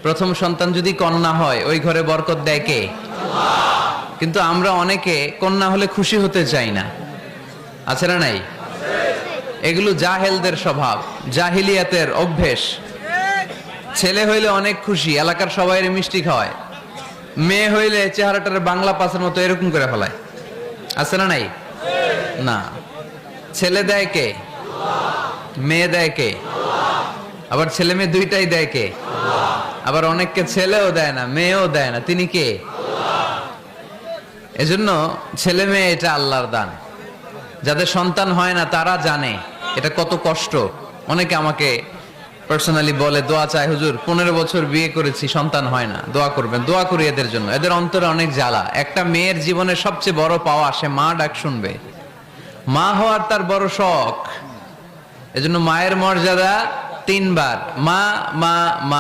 প্রথম সন্তান যদি কন্যা হয় ওই ঘরে বরকত দেয় কে? কিন্তু আমরা অনেকে কন্যা হলে খুশি হতে চাই না, আছে না নাই? এগুলো জাহেলদের স্বভাব, জাহিলিয়াতের অভ্যেস। ছেলে হইলে অনেক খুশি, এলাকার সবাই মিষ্টি খাওয়ায়। মেয়ে হইলে চেহারাটার বাংলা পাসের মতো এরকম করে ফেলায়, আছে না নাই? না, ছেলে দেয় কে? মেয়ে দেয় কে? আবার ছেলে মেয়ে দুইটাই দেয় কে? আবার অনেককে ছেলেও দেয় না, মেয়েও দেয় না, তিনি কে? এজন্য ছেলে মেয়ে এটা আল্লাহর দান। যাদের সন্তান হয় না তারা জানে এটা কত কষ্ট। অনেকে আমাকে পার্সোনালি বলে, দোয়া চাই হুজুর, 15 বছর বিয়ে করেছি, সন্তান হয় না, দোয়া করবেন। দোয়া করি এদের জন্য, এদের অন্তরে অনেক জ্বালা। একটা মেয়ের জীবনের সবচেয়ে বড় পাওয়া, সে মা ডাক শুনবে। মা হওয়ার তার বড় শখ। এজন্য মায়ের মর্যাদা 3 বার, মা মা মা।